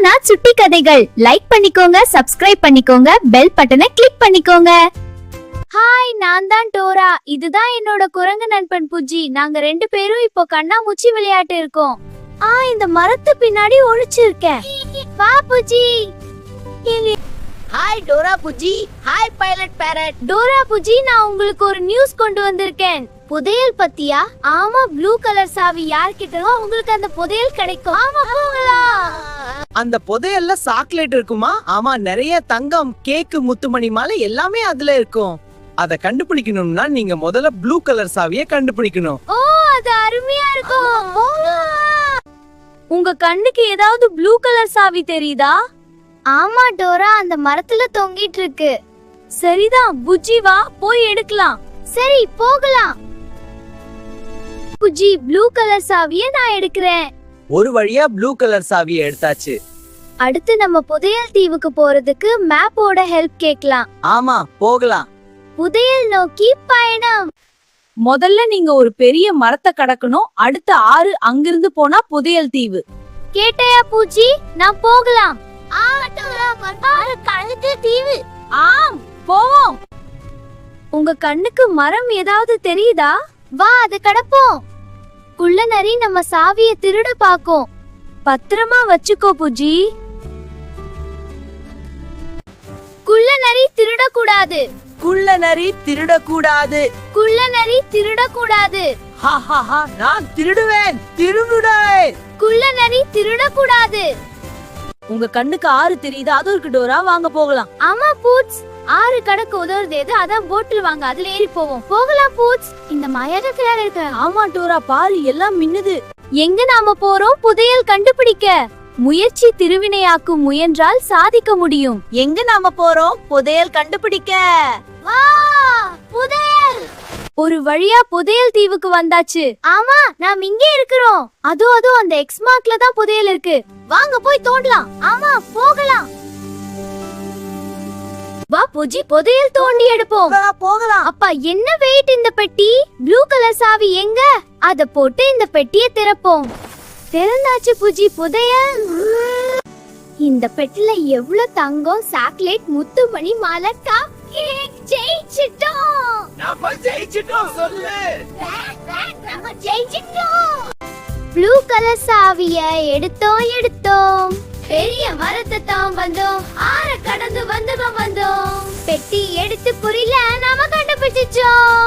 Donna சுட்டி கதைகள் like பண்ணிக்கோங்க, சப்ஸ்கிரைப் பண்ணிக்கோங்க, பெல் பட்டனை கிளிக் பண்ணிக்கோங்க. ஹாய், நான் தான் டோரா. இதுதான் என்னோட குரங்கு நண்பன் புஜ்ஜி. நாங்க ரெண்டு பேரும் இப்போ கண்ணாமூச்சி விளையாட்டு இருக்கோம். இந்த மரத்து பின்னாடி ஒளிச்சிருக்கேன். வா Bujji. Hi Dora Bujji. Hi pilot parrot. Dora Bujji, நான் உங்களுக்கு ஒரு நியூஸ் கொண்டு வந்திருக்கேன். புதையல் பத்தியா? ஆமா, ப்ளூ கலர் சாவி யார்கிட்டயோ உங்களுக்கு அந்த புதையல் கிடைக்கும். ஆமா, போகலாம். அந்த புதையல்ல சாக்லேட் இருக்குமா? ஆமா, நிறைய தங்கம், கேக்கு, முத்துமணி மாலை எல்லாமே அதுல இருக்கும். அத கண்டுபிடிக்கணும்னா நீங்க முதல்ல ப்ளூ கலர் சாவியை கண்டுபிடிக்கணும். ஓ, அது அருமையா இருக்கும். உங்க கண்ணுக்கு ஏதாவது ப்ளூ கலர் சாவி தெரியுதா? ஆமா டோரா, அந்த மரத்துல தொங்கிட்டு இருக்கு. சரிதான் புஜ்ஜி, வா போய் எடுக்கலாம். சரி, போகலாம். புஜ்ஜி, ப்ளூ கலர் சாவியை நான் எடுக்கிறேன். ஒரு வழியா ப்ளூ கலர் சாவியை எடுத்தாச்சு. அடுத்து நம்ம புதையல் தீவுக்கு போறதுக்கு மேப்போட ஹெல்ப் கேட்கலாம். ஆமா, போகலாம். புதையல் நோக்கி பயணம். முதல்ல நீங்க ஒரு பெரிய மரத்தை கடக்கணும். அடுத்த ஆறு அங்கிருந்து போனா புதையல் தீவு. கேட்டையா பூச்சி? நான் போகலாம். தீவு. ஆம், போவோம். உங்க கண்ணுக்கு மரம் ஏதாவது தெரியுதா? வா, அது கடப்போம். குள்ள நரி நம்ம சாவிய திருட பாக்கும். பத்திரமா வச்சுக்கோ புஜி. குள்ள நரி திருடக்கூடாது. குள்ள நரி திருடக்கூடாது. குள்ள நரி திருடக்கூடாது. நான் திருடுவேன், திருடுவேன். குள்ள நரி திருடக்கூடாது. உங்க கண்ணுக்கு ஆறு தெரியுதா? அது இருக்கு டோரா, வாங்க போகலாம். ஆமா பூட்ஸ், ஆறு கடக்கு உதவுறது எது? அதான் போட்டில் வாங்க, அதுல ஏறி போவோம். போகலாம் பூட்ஸ். இந்த மயானத்துல இருக்க. ஆமா டோரா, பாரு எல்லாம் மின்னுது. எங்க நாம போறோம்? புதையல் கண்டுபிடிக்க. முயற்சி திருவினையாக்கும், முயன்றால் சாதிக்க முடியும். எங்க நாம போறோம்? புதையல் கண்டுபிடிக்க. வா, புதையல். ஒரு வழியா புதையல் தீவுக்கு வந்தாச்சு. ஆமா, நாம் இங்கே இருக்கிறோம். அதோ அந்த எக்ஸ் மார்க்ல தான் புதையல் இருக்கு. வாங்க போய் தோண்டலாம். ஆமா, போகலாம். வா புஜி, புதையல் தோண்டி எடுப்போம். போகலாம். அப்பா, என்ன வெயிட் இந்த பெட்டி? ப்ளூ கலர் சாவி எங்க? அத போட்டு இந்த பெட்டியை திறப்போம். திறந்தாச்சு புஜி, புதையல். இந்த பெட்டில எவ்வளவு தங்கம், சாக்லேட், முத்துமணி மாலை, ஜெயிச்சிட்டோம். நம்ம ஜெயிச்சிட்டோம். சொல்லு. நம்ம ஜெயிச்சிட்டோம். ப்ளூ கலர் சாவிய எடுத்தோம். பெரிய மரத்தை தான் வந்தோம். ஆற கடந்து வந்தோம். பெட்டி எடுத்து புரியல, நாம கண்டுபிடிச்சோம்.